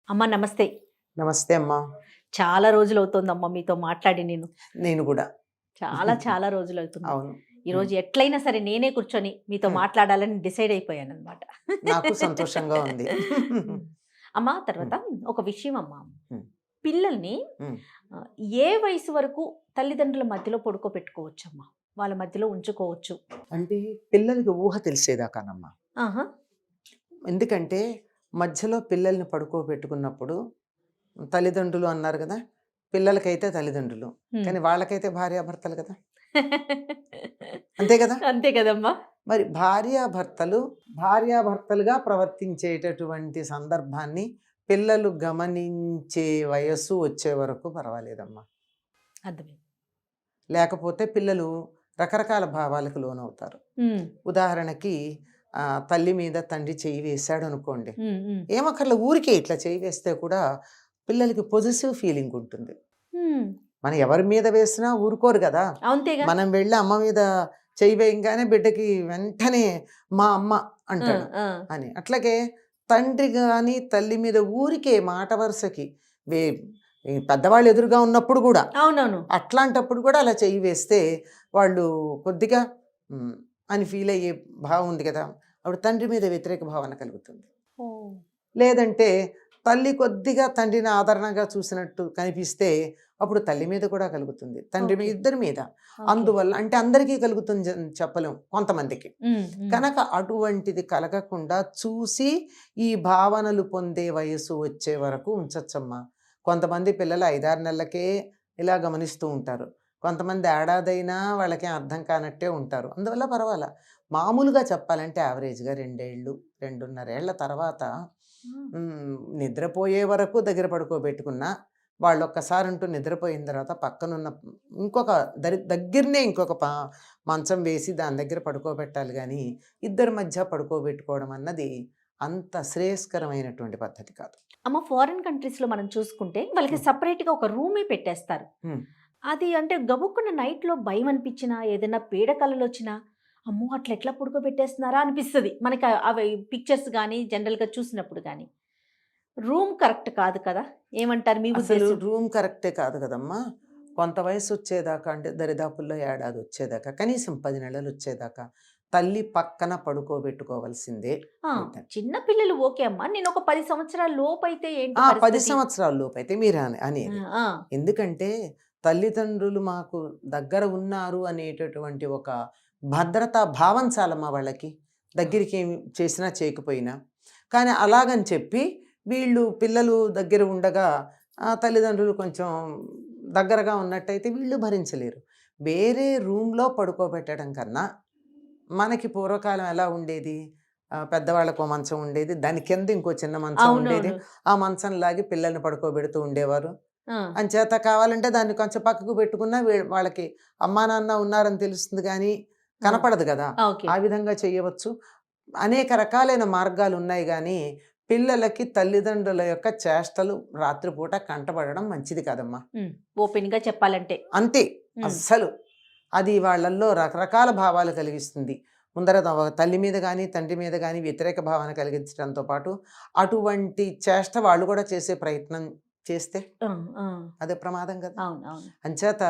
అమ్మ నమస్తే. నమస్తే అమ్మా. చాలా రోజులవుతోందమ్మ మీతో మాట్లాడి నేను. నేను కూడా. చాలా రోజులవుతుంది. అవును. ఈరోజు ఎట్లైనా సరే నేనే కూర్చొని మీతో హ్మ్. మాట్లాడాలని డిసైడ్ అయిపోయాననమాట. నాకు సంతోషంగా ఉంది. హ్మ్. అమ్మా హ్మ్. తర్వాత ఒక విషయం అమ్మా. హ్మ్. పిల్లల్ని హ్మ్. ఏ వయసు వరకు తల్లిదండ్రుల మధ్యలో పడుకోబెట్టుకోవచ్చమ్మా? వాళ్ళ మధ్యలో ఉంచుకోవచ్చు? అంటే పిల్లలకి ఊహ తెలిసేదాకానమ్మా. ఆహా! ఎందుకంటే మధ్యలో పిల్లల్ని పడుకోబెట్టుకున్నప్పుడు తల్లిదండ్రులు అన్నారు కదా! పిల్లలకైతే తల్లిదండ్రులు. హ్మ్. కానీ వాళ్ళకైతే భార్యాభర్తలు కదా! అంతే కదా! అంతే కదమ్మా! మరి భార్యాభర్తలుగా ప్రవర్తించేటటువంటి సందర్భాన్ని పిల్లలు గమనించే వయస్సు వచ్చే వరకు పర్వాలేదమ్మా. అర్థమైంది. లేకపోతే పిల్లలు రకరకాల భావాలకు లోనవుతారు. హ్మ్. ఉదాహరణకి తల్లి మీద తండ్రి చెయ్యి వేశాడు అనుకోండి. హ్మ్. హ్మ్. ఏమక్కర్లే ఊరికే ఇట్లా చెయ్యి వేస్తే కూడా పిల్లలకి పొజిటివ్ ఫీలింగ్ ఉంటుంది. హ్మ్. మనం ఎవరి మీద వేసినా ఊరుకోరు కదా! అంతేగా. మనం వెళ్ళి అమ్మ మీద చెయ్యి వేయంగానే బిడ్డకి వెంటనే మా అమ్మ ఆ! అంటాడు ఆ! అని. అట్లాగే తండ్రి గాని తల్లి మీద ఊరికే మాట వరుసకి వే ఈ పెద్దవాళ్ళు ఎదురుగా ఉన్నప్పుడు గూడా అవునవును. అట్లాంటప్పుడు కూడా అలా చెయ్యి వేస్తే వాళ్ళు కొద్దిగా హ్మ్. అని ఫీల్ అయ్యే భావం ఉంది కదా! అప్పుడు తండ్రి మీద వ్యతిరేక భావన కలుగుతుంది. ఓహ్! లేదంటే తల్లి కొద్దిగా తండ్రిని ఆదరణగా చూసినట్టు కనిపిస్తే అప్పుడు తల్లి మీద కూడా కలుగుతుంది. తండ్రి ఓకే. ఇద్దరి మీద. ఓకే. అందువల్ల అంటే అందరికీ కలుగుతుంది చెప్పలేం కొంతమందికి. హ్మ్. హ్మ్. కనుక అటువంటిది కలగకుండా చూసి ఈ భావనలు పొందే వయస్సు వచ్చే వరకు ఉంచొచ్చమ్మా. కొంతమంది పిల్లలు 5, 6 నెలలకే ఇలా గమనిస్తూ ఉంటారు. కొంతమంది ఏడాదైనా వాళ్ళకేం అర్థం కానట్టే ఉంటారు. అందువల్ల పర్వాలా. మామూలుగా చెప్పాలంటే యావరేజ్‌గా 2 ఏళ్ళు, 2.5 ఏళ్ల తర్వాత ఆ! నిద్రపోయే వరకు దగ్గర పడుకోబెట్టుకున్నా, వాళ్ళొక్కసారంటూ నిద్రపోయిన తర్వాత పక్కనున్న ఇంకొక దగ్గరనే ఇంకొక మంచం వేసి దాని దగ్గర పడుకోబెట్టాలి గానీ, ఇద్దరి మధ్య పడుకోబెట్టుకోవడం అన్నది అంత శ్రేయస్కరమైనటువంటి పద్ధతి కాదు. అమ్మ ఫారిన్ కంట్రీస్‌లో మనం చూసుకుంటే వాళ్ళకి హ్మ్. సెపరేట్‌గా ఒక రూమే పెట్టేస్తారు. హ్మ్. అది అంటే గబుక్కున నైట్‌లో భయమనిపించినా, ఏదైనా పీడ కలలొచ్చినా, అమ్మో! అట్లా ఎట్లా పడుకోబెట్టేస్తున్నారా అనిపిస్తది. మనకి అవి పిక్చర్స్ గాని, జనరల్‌గా చూసినప్పుడు గాని. రూమ్ కరెక్ట్ కాదు కదా! ఏమంటారు మీ అసలు ఉద్దేశం? రూమ్ కరెక్టే కాదు గదమ్మా! కొంత వయసొచ్చేదాకా అంటే దరిదాపుల్లో ఏడాదొచ్చేదాకా, కనీసం 10 నెలలొచ్చేదాకా తల్లి పక్కన పడుకోబెట్టుకోవాల్సిందే ఆ! బిడ్డని. చిన్న పిల్లలు ఓకే అమ్మ. నేనొక 10 సంవత్సరాల లోపైతే ఏంటి 10 పరిస్థితి? సంవత్సరాల లోపైతే మీరు ఆ! అనేది. ఆ! ఎందుకంటే తల్లిదండ్రులు మాకు దగ్గర ఉన్నారు అనేటటువంటి ఒక భద్రతా భావం చాలమ్మా వాళ్ళకి. ఆ! దగ్గరికేమి చేసినా చేయకపోయినా. కానీ అలాగని చెప్పి వీళ్ళు పిల్లలు దగ్గర ఉండగా తల్లిదండ్రులు కొంచెం దగ్గరగా ఉన్నట్టయితే వీళ్ళు భరించలేరు. వేరే రూమ్‌లో పడుకోబెట్టడం కన్నా మనకి పూర్వకాలం ఎలా ఉండేది? పెద్దవాళ్ళకో మంచం ఉండేది. దాని కింద ఇంకో చిన్న మంచం ఉండేది. అవునవును. ఆ మంచం లాగి పిల్లల్ని పడుకోబెడుతూ ఉండేవారు. ఆ! అంచేత కావాలంటే దాన్ని కొంచెం పక్కకు పెట్టుకున్నా వాళ్ళకి అమ్మా, నాన్న ఉన్నారని తెలుస్తుంది గానీ, ఆ! కనపడదు గదా! ఓకే. ఆ విధంగా చేయవచ్చు. అనేక రకాలైన మార్గాలున్నాయి గానీ, పిల్లలకి తల్లిదండ్రుల యొక్క చేష్టలు రాత్రిపూట కంటబడడం మంచిది కాదమ్మా. హ్మ్. ఓపెన్‌గా చెప్పాలంటే. అంతే. హ్మ్. అస్సలు. అది వాళ్ళల్లో రకరకాల భావాలు కలిగిస్తుంది. ముందర తల్లి మీద గానీ, తండ్రి మీద గానీ వ్యతిరేక భావన కలిగించడంతో పాటు, అటువంటి చేష్ట వాళ్ళు గూడా చేసే ప్రయత్నం చేస్తే ఆ! ఆ! అదే ప్రమాదం గదా! అవును. అవును. అంచేత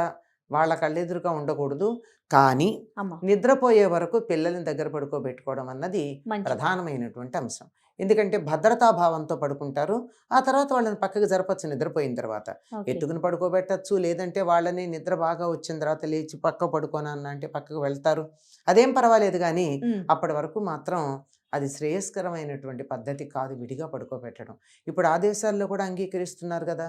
వాళ్ళ కళ్ళెదురుగా ఉండకూడదు. కానీ అమ్మ. నిద్రపోయే వరకు పిల్లల్ని దగ్గర పడుకోబెట్టుకోవడం అన్నది మంచిది. ప్రధానమైనటువంటి అంశం. ఎందుకంటే భద్రతా భావంతో పడుకుంటారు. ఆ తర్వాత వాళ్ళని పక్కకి జరపొచ్చు నిద్రపోయిన తర్వాత. ఓకే. ఎత్తుకుని పడుకోబెట్టొచ్చు. లేదంటే వాళ్ళని నిద్ర బాగా వచ్చిన తర్వాత లేచి పక్కకు పడుకో నాన్న అంటే పక్కకు వెళ్తారు. అదేం పర్వాలేదు గానీ, హ్మ్. అప్పటి వరకు మాత్రం అది శ్రేయస్కరమైనటువంటి పద్ధతి కాదు విడిగా పడుకోబెట్టడం. ఇప్పుడు ఆ దేశాల్లో కూడా అంగీకరిస్తున్నారు గదా!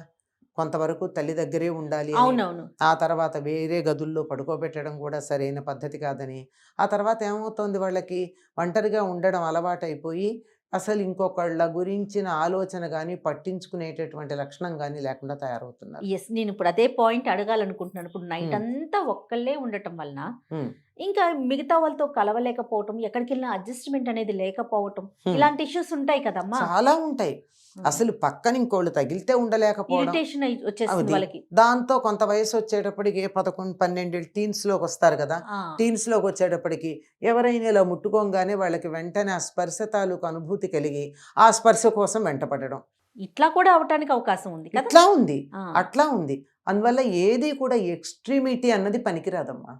కొంతవరకు తల్లి దగ్గరే ఉండాలి అని. అవునవును. ఆ తర్వాత వేరే గదుల్లో పడుకోబెట్టడం కూడా సరైన పద్ధతి కాదని. ఆ తర్వాత ఏమవుతోంది వాళ్ళకి ఒంటరిగా ఉండడం అలవాటైపోయి, అసలు ఇంకొకళ్ళ గురించిన ఆలోచన గాని, పట్టించుకునేటటువంటి లక్షణం గాని లేకుండా తయారవుతున్నారు. యెస్. నేనిప్పుడు అదే పాయింట్ అడగాలనుకుంటున్నాను. ఇప్పుడు హ్మ్. నైటంతా ఒక్కళ్ళే ఉండటం వలన, హ్మ్. ఇంకా మిగతా వాళ్ళతో కలవలేకపోవటం, ఎక్కడికెళ్ళినా అడ్జస్ట్‌మెంట్ అనేది లేకపోవటం, హ్మ్. ఇలాంటి ఇష్యూస్ ఉంటాయి కదమ్మా! చాలా ఉంటాయి. హ్మ్. అసలు పక్కన ఇంకోళ్ళు తగిలితే ఉండలేకపోవడం. ఇరిటేషన్ వచ్చేస్తుంది అది. వాళ్ళకి. దాంతో కొంత వయసొచ్చేటప్పటికి 11, 12 టీన్స్‌లోకొస్తారు గదా! ఆ! టీన్స్‌లోకొచ్చేటప్పటికి ఎవరైనా ఇలా ముట్టుకోంగానే వాళ్ళకి వెంటనే ఆ స్పర్శ తాలూకు అనుభూతి కలిగి, ఆ స్పర్శ కోసం వెంటపడడం. ఇట్లా కూడా అవటానికి అవకాశం ఉంది కదా. ఇట్లా ఉంది, ఆ, అట్లా ఉంది. అందువల్ల ఏది కూడా ఎక్స్ట్రీమిటీ అన్నది పనికిరాదమ్మా.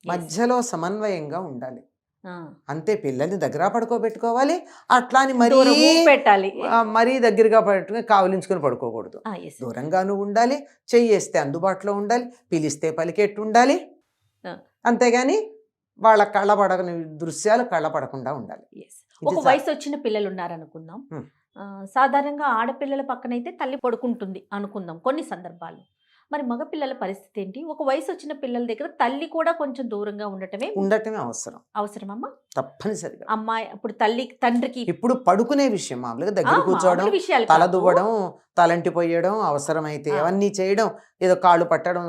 yes. మధ్యలో సమన్వయంగా ఉండాలి ఆ, అంతే. పిల్లల్ని దగ్గర పడుకోబెట్టుకోవాలి, అట్లా అని మరీ దూరము పెట్టాలి. మరీ దగ్గరగా పట్టుకుని కావలించుకొని పడుకోకూడదు. yes. దూరంగాను ఉండాలి, చెయ్యేస్తే అందుబాటులో ఉండాలి, పిలిస్తే పలికెట్టు ఉండాలి. ఆ. అంతేగాని వాళ్ళ కళ్ళపడని దృశ్యాలు కళ్ళపడకుండా ఉండాలి. Yes. ఇది ఒక వయసు వచ్చిన పిల్లలు ఉన్నారనుకుందాం. Hmm. సాధారణంగా ఆడపిల్లల పక్కనైతే తల్లి పడుకుంటుంది అనుకుందాం కొన్ని సందర్భాలు. మరి మగపిల్లల పరిస్థితి ఏంటి? ఒక వయసు వచ్చిన పిల్లల దగ్గర తల్లి కూడా కొంచెం దూరంగా ఉండటమే ఉండటమే అవసరం, అవసరమమ్మా. తప్పనిసరిగా. అమ్మాయి ఇప్పుడు తల్లి తండ్రికి ఇప్పుడు పడుకునే విషయం మామూలుగా దగ్గర కూర్చోవడం, మామూలు విషయాలు తల కాదు. దువ్వడం, తలంటి పోయడం, అవసరమైతే ఆ. అవన్నీ చేయడం, ఏదో కాళ్ళు పట్టడం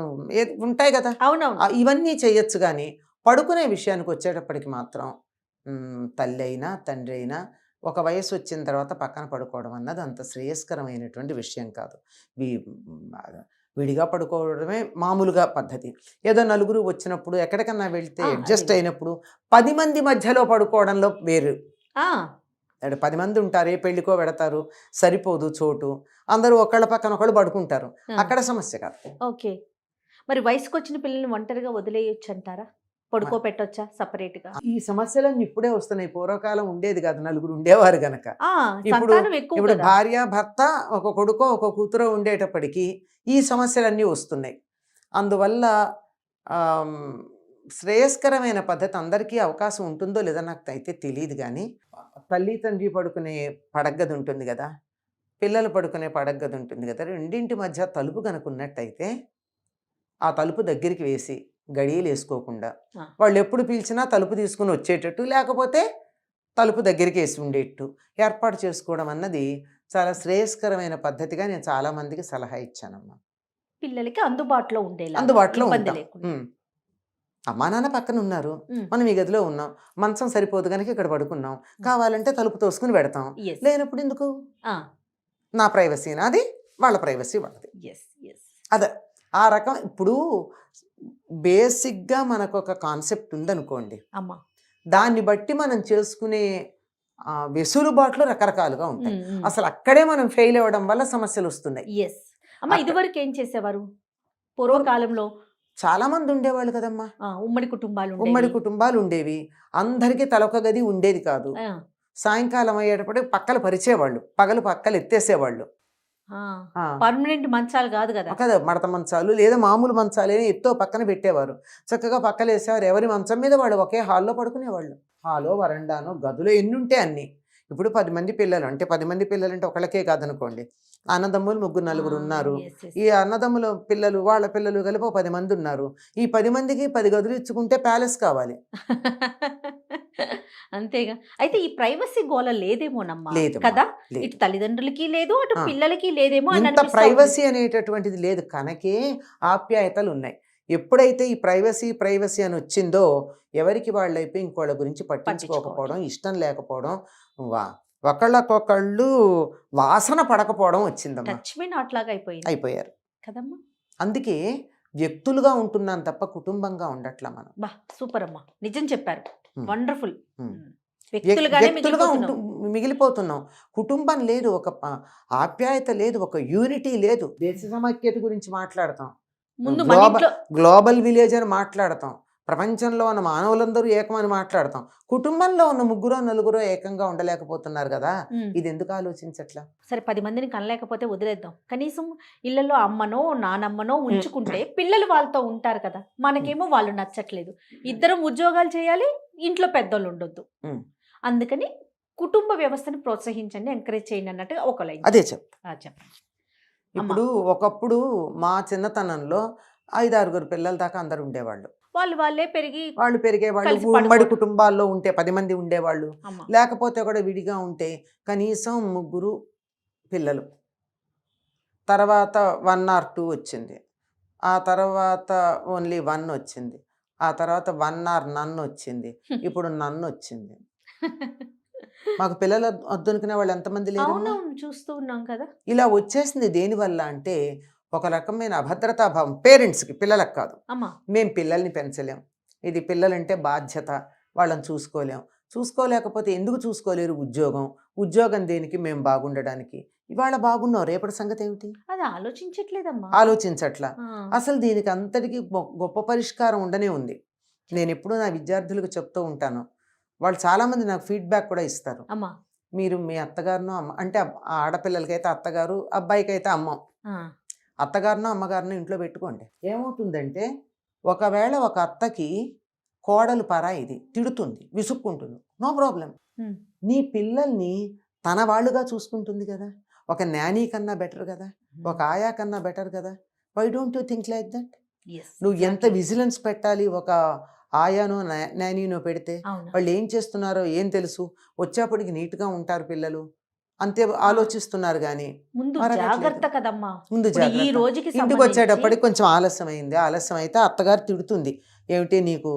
ఉంటాయి కదా, అవునవును. ఇవన్నీ చేయొచ్చు. కానీ పడుకునే విషయానికి వచ్చేటప్పటికి మాత్రం తల్లి అయినా తండ్రి అయినా ఒక వయసు వచ్చిన తర్వాత పక్కన పడుకోవడం అన్నది అంత శ్రేయస్కరమైనటువంటి విషయం కాదు. విడిగా పడుకోవడమే మామూలుగా పద్ధతి. ఏదో నలుగురు వచ్చినప్పుడు ఎక్కడికన్నా వెళ్తే అడ్జస్ట్ అదే. అయినప్పుడు 10 మంది మధ్యలో పడుకోవడంలో వేరు. ఆ, 10 మంది ఉంటారు, ఏ పెళ్ళికో పెడతారు, సరిపోదు చోటు, అందరూ ఒకళ్ళ పక్కన ఒకళ్ళు పడుకుంటారు, ఆ. అక్కడ సమస్య కాదు. ఓకే. మరి వయసుకు వచ్చిన పిల్లల్ని ఒంటరిగా వదిలేయొచ్చు అంటారా? పడుకోబెట్టొచ్చా సపరేట్గా? ఈ సమస్యలన్నీ ఇప్పుడే వస్తున్నాయి, పూర్వకాలం ఉండేది కాదు, నలుగురు ఉండేవారు గనక. ఇప్పుడు సంతానం ఎక్కువ ఇప్పుడు కదా. భార్య భర్త ఒక కొడుకో ఒక కూతురో ఉండేటప్పటికీ ఈ సమస్యలన్నీ వస్తున్నాయి. అందువల్ల ఆమ్, శ్రేయస్కరమైన పద్ధతి అందరికీ అవకాశం ఉంటుందో లేదో నాకు అయితే తెలియదు. కానీ తల్లి తండ్రి పడుకునే పడగ్గది ఉంటుంది కదా, పిల్లలు పడుకునే పడగ్గది ఉంటుంది కదా, రెండింటి మధ్య తలుపు కనుక ఉన్నట్టయితే ఆ తలుపు దగ్గరికి వేసి గడియలు వేసుకోకుండా ఆ. వాళ్ళు ఎప్పుడు పిలిచినా తలుపు తీసుకుని వచ్చేటట్టు, లేకపోతే తలుపు దగ్గరికి వేసి ఉండేట్టు ఏర్పాటు చేసుకోవడం అన్నది చాలా శ్రేయస్కరమైన పద్ధతిగా నేను చాలా మందికి సలహా ఇచ్చానమ్మా. పిల్లలకి అందుబాటులో ఉండేలా, అందుబాటులో ఇబ్బంది ఉంటాం. లేకుండా. అమ్మా నాన్న పక్కన ఉన్నారు, ఉమ్. మనం ఈ గదిలో ఉన్నాం, మంచం సరిపోదు కనుక ఇక్కడ పడుకున్నాం, కావాలంటే తలుపు తోసుకుని పెడతాం, Yes. లేనప్పుడు ఎందుకు? ఆ, నా ప్రైవసీ నాది, వాళ్ళ ప్రైవసీ వాళ్ళది. yes, yes. అదే ఆ రకం. ఇప్పుడు బేసిక్గా మనకు ఒక కాన్సెప్ట్ ఉందనుకోండి, అమ్మా. దాన్ని బట్టి మనం చేసుకునే వెసులుబాట్లు రకరకాలుగా ఉంటాయి. ఉమ్, ఉమ్. అసలు అక్కడే మనం ఫెయిల్ అవ్వడం వల్ల సమస్యలు వస్తున్నాయి. Yes. అమ్మా, అక్కడ- ఇదివరకు ఏం చేసేవారు? పూర్వకాలంలో చాలా మంది ఉండేవాళ్ళు కదమ్మా, ఉమ్మడి కుటుంబాలు ఉమ్మడి ఉండేవి. కుటుంబాలు ఉండేవి, అందరికీ తలొక గది ఉండేది కాదు. ఆ, సాయంకాలం అయ్యేటప్పటికి పక్కలు పరిచేవాళ్ళు, పగలు పక్కలు ఎత్తేసేవాళ్ళు. ఆ, పర్మనెంట్ మంచాలు కాదు కదా. కదా, మడత మంచాలు లేదా మామూలు మంచాలు ఎత్తో పక్కన పెట్టేవారు, చక్కగా పక్కలు వేసేవారు. ఎవరి మంచం మీద వాళ్ళు ఒకే హాల్లో పడుకునేవాళ్ళు. హాలో వరండాను గదులు ఎన్ని ఉంటే అన్ని. ఇప్పుడు 10 మంది పిల్లలు అంటే 10 మంది పిల్లలు అంటే ఒకళ్ళకే కాదనుకోండి, అన్నదమ్ములు 3 4 ఉన్నారు. Yes, yes. ఈ అన్నదమ్ముల పిల్లలు వాళ్ళ పిల్లలు కలిపి 10 మంది ఉన్నారు. ఈ 10 మందికి 10 గదులు ఇచ్చుకుంటే ప్యాలెస్ కావాలి. అంతేగా. అయితే ఈ ప్రైవసీ గోల లేదేమోనమ్మా లేదమ్మా, కదా. లేదు. ఇటు తల్లిదండ్రులకి లేదు, అటు ఆ. పిల్లలకి లేదేమో అని ఇంత అనిపిస్తా ఉంది. ప్రైవసీ అనేటటువంటిది లేదు కనుకే ఆప్యాయతలు ఉన్నాయి. ఎప్పుడైతే ఈ ప్రైవసీ అని వచ్చిందో ఎవరికి వాళ్ళైపోయి ఇంకోళ్ళ గురించి పట్టించుకోకపోవడం, ఇష్టం లేకపోవడం, ఒకళ్ళకొకళ్ళు వాసన పడకపోవడం వచ్చిందమ్మా, టచ్ మీ నాట్ లాగా అయిపోయింది అయిపోయారు. కదమ్మా. అందుకే వ్యక్తులుగా ఉంటున్నాం తప్ప కుటుంబంగా ఉండట్లా మనం. బా, సూపర్ అమ్మా, నిజం చెప్పారు. Hmm. వండర్ఫుల్. Hmm. వ్యక్తులుగానే వ్యక్తులుగా మిగిలిపోతున్నాం. మిగిలిపోతున్నాం. కుటుంబం లేదు, ఒక ఆప్యాయత లేదు, ఒక యూనిటీ లేదు. దేశ సమైక్యత గురించి మాట్లాడతాం, ముందు మన ఇంట్లో గ్లోబల్ విలేజ్ అని మాట్లాడతాం, ప్రపంచంలో ఉన్న మానవులందరూ ఏకమని మాట్లాడతాం. కుటుంబంలో ఉన్న 3 4 ఏకంగా ఉండలేకపోతున్నారు కదా, ఉమ్, ఇది ఎందుకు ఆలోచించట్లా? సరే 10 మందిని కనలేకపోతే వదిలేద్దాం, కనీసం ఇళ్లలో అమ్మనో నానమ్మనో ఉంచుకుంటే పిల్లలు వాళ్ళతో ఉంటారు కదా. మనకేమో వాళ్ళు నచ్చట్లేదు, ఇద్దరం ఉద్యోగాలు చేయాలి, ఇంట్లో పెద్దోళ్ళు ఉండొద్దు. ఉమ్. అందుకని కుటుంబ వ్యవస్థను ప్రోత్సహించండి, ఎంకరేజ్ చేయండి అన్నట్టు ఒక లైన్ అదే చెప్పు. చెప్పండి. ఇప్పుడు ఒకప్పుడు మా చిన్నతనంలో 5 6 పిల్లల దాకా అందరు ఉండేవాళ్ళు, వాళ్ళే పెరిగి వాళ్ళు పెరిగేవాళ్ళు. కలిసి ఉమ్మడి పడుకోవడం. కుటుంబాల్లో ఉంటే 10 మంది ఉండేవాళ్ళు, అమ్మ లేకపోతే కూడా విడిగా ఉంటే కనీసం 3 పిల్లలు. తర్వాత 1 or 2 వచ్చింది, ఆ తర్వాత ఓన్లీ 1 వచ్చింది, ఆ తర్వాత 1 or none వచ్చింది, ఇప్పుడు నన్ను వచ్చింది. మాకు పిల్లలు వద్దనుకునే వాళ్ళు ఎంతమంది లేరు? అవునవును, చూస్తూ ఉన్నాం కదా. ఇలా వచ్చేసింది దేనివల్ల అంటే ఒక రకమైన అభద్రతా భావం పేరెంట్స్కి, పిల్లలకు కాదు. అమ్మా మేము పిల్లల్ని పెంచలేం, ఇది పిల్లలంటే బాధ్యత, వాళ్ళని చూసుకోలేం. చూసుకోలేకపోతే ఎందుకు చూసుకోలేరు? ఉద్యోగం దేనికి? మేము బాగుండడానికి. ఇవాళ బాగున్నావు, రేపటి సంగతి ఏమిటి? అది ఆలోచించట్లేదమ్మా. ఆలోచించట్లా. ఆ, అసలు దీనికి అంతటికి గొప్ప పరిష్కారం ఉండనే ఉంది. నేను ఎప్పుడూ నా విద్యార్థులకు చెప్తూ ఉంటాను. వాళ్ళు చాలామంది నాకు ఫీడ్బ్యాక్ కూడా ఇస్తారు. అమ్మా. మీరు మీ అత్తగారినో అంటే ఆ ఆడపిల్లలకైతే అత్తగారు, అబ్బాయికైతే అమ్మ. ఆ, అత్తగారినో అమ్మగారినో ఇంట్లో పెట్టుకోండి. ఏమవుతుందంటే ఒకవేళ ఒక అత్తకి కోడలు పరాయిది తిడుతుంది, విసుక్కుంటుంది, నో ప్రాబ్లం. ఉమ్, నీ పిల్లల్ని తన వాళ్ళుగా చూసుకుంటుంది కదా. ఒక నానీ కన్నా బెటర్ కదా, ఒక ఆయా కన్నా బెటర్ కదా. Why don't you think like that? yes, నువ్వు ఎంత exactly. విజిలెన్స్ పెట్టాలి ఒక ఆయానో నానీనో పెడితే? అవును. వాళ్ళు ఏం చేస్తున్నారో ఏం తెలుసు? వచ్చేప్పటికి నీట్గా ఉంటారు పిల్లలు, అంతే ఆలోచిస్తున్నారు. కానీ ముందు మరగట్లేదు. జాగ్రత్త కదమ్మా. ముందు ఇప్పుడు ఈ జాగ్రత్త. రోజుకి ఇంటికి సంబంధించి వచ్చేటప్పటికి కొంచెం ఆలస్యం అయింది. ఆలస్యం అయితే అత్తగారు తిడుతుంది, ఏమిటి నీకు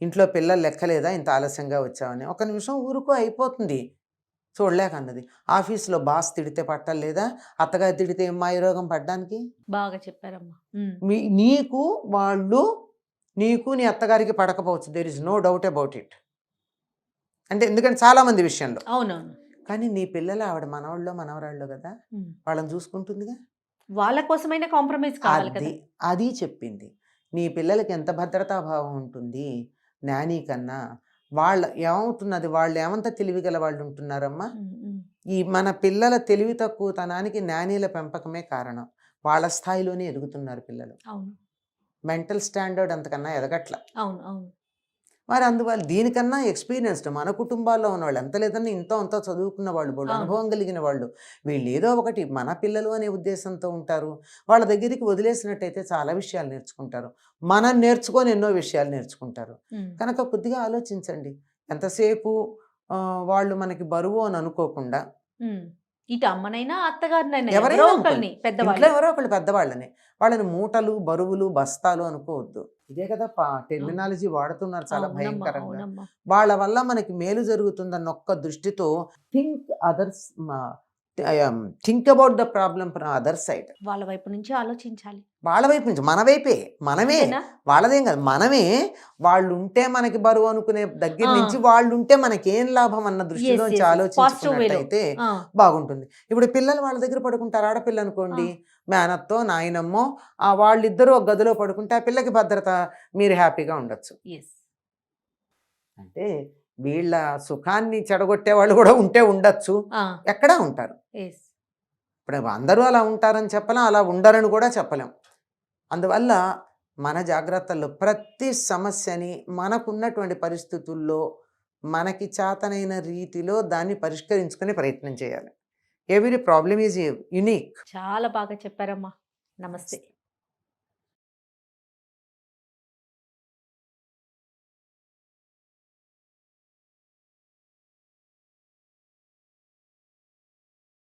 ఇంట్లో పిల్లలు లెక్కలేదా, ఇంత ఆలస్యంగా వచ్చావని. ఒక నిమిషం ఊరుకో, అయిపోతుంది. చూడలేక అన్నది. ఆఫీస్లో బాస్ తిడితే పట్టలేదా, అత్తగారు తిడితే ఏం మాయరోగం పడ్డానికి? బాగా చెప్పారమ్మా. ఉమ్, నీకు వాళ్ళు, నీకు నీ అత్తగారికి పడకపోవచ్చు, there is no doubt about it. అంటే ఎందుకంటే చాలామంది విషయంలో. అవునవును. కానీ నీ పిల్లలు ఆవిడ మనవాళ్ళో మనవరాళ్ళు కదా, ఉమ్, వాళ్ళని చూసుకుంటుందిగా. వాళ్ళ కోసమైనా కాంప్రమైజ్ కావాలి కదా. అది చెప్పింది. నీ పిల్లలకి ఎంత భద్రతాభావం ఉంటుంది నానీ కన్నా. వాళ్ళ ఏమవుతున్నది, వాళ్ళు ఏమంత తెలివిగల వాళ్ళు ఉంటున్నారమ్మా. ఉమ్, ఉమ్, ఈ మన పిల్లల తెలివి తక్కువతనానికి నానీల పెంపకమే కారణం. వాళ్ళ స్థాయిలోనే ఎదుగుతున్నారు పిల్లలు. అవును, మెంటల్ స్టాండర్డ్ అంతకన్నా ఎదగట్ల. అవును, అవును. మరి అందువల్ల దీనికన్నా ఎక్స్పీరియన్స్డ్ మన కుటుంబాల్లో ఉన్నవాళ్ళు, ఎంత లేదన్నా ఇంతో అంతా చదువుకున్న వాళ్ళు, వాళ్ళు అవును. అనుభవం కలిగిన వాళ్ళు, వీళ్ళు ఏదో ఒకటి మన పిల్లలు అనే ఉద్దేశంతో ఉంటారు. వాళ్ళ దగ్గరికి వదిలేసినట్టయితే చాలా విషయాలు నేర్చుకుంటారు. మనం నేర్చుకొని ఎన్నో విషయాలు నేర్చుకుంటారు. ఉమ్, కనుక కొద్దిగా ఆలోచించండి. ఎంతసేపు వాళ్ళు మనకి బరువు అని అనుకోకుండా, ఉమ్. ఇటు అమ్మనైనా అత్తగారినైనా ఎవరైనా ఎవరో అనుకోండి, ఒకరిని ఇంట్లో పెద్దవాళ్ళు. ఎవరో ఒకళ్ళు పెద్దవాళ్ళని, వాళ్ళని మూటలు, బరువులు, బస్తాలు అనుకోవద్దు. ఇదే కదా టెర్మినాలజీ వాడుతున్నారు చాలా అవునమ్మా, భయంకరంగా. అవునమ్మా. వాళ్ళ వల్ల మనకి మేలు జరుగుతుందన్న ఒక్క దృష్టితో think about the problem from other side. వాళ్ళ వైపు నుంచి ఆలోచించాలి. వాళ్ళ వైపు నుంచి, మన వైపే, మనమే, అంతేనా? వాళ్ళదేం కాదు, మనమే. వాళ్ళు ఉంటే మనకి బరువు అనుకునే దగ్గర ఆ. నుంచి వాళ్ళు ఉంటే మనకేం లాభం అన్న దృష్టిలోంచి yes, yes. ఆలోచించుకున్నట్టయితే ఆ, బాగుంటుంది. ఇప్పుడు పిల్లలు వాళ్ళ దగ్గర పడుకుంటారు. ఆడపిల్ల అనుకోండి, మేనత్తో నాయనమ్మో వాళ్ళిద్దరూ ఒక గదిలో పడుకుంటే ఆ పిల్లకి భద్రత, మీరు హ్యాపీగా ఉండొచ్చు. yes. అంటే వీళ్ళ సుఖాన్ని చెడగొట్టే వాళ్ళు కూడా ఉంటే ఉండొచ్చు, ఆ, ఎక్కడా ఉంటారు. yes. ఇప్పుడు అందరూ అలా ఉంటారని చెప్పలేం, అలా ఉండరని కూడా చెప్పలేం. అందువల్ల మన జాగ్రత్తల్లో ప్రతి సమస్యని మనకున్నటువంటి పరిస్థితుల్లో మనకి చేతనైన రీతిలో దాన్ని పరిష్కరించుకునే ప్రయత్నం చేయాలి. Every problem is unique. చాలా బాగా చెప్పారమ్మా. నమస్తే.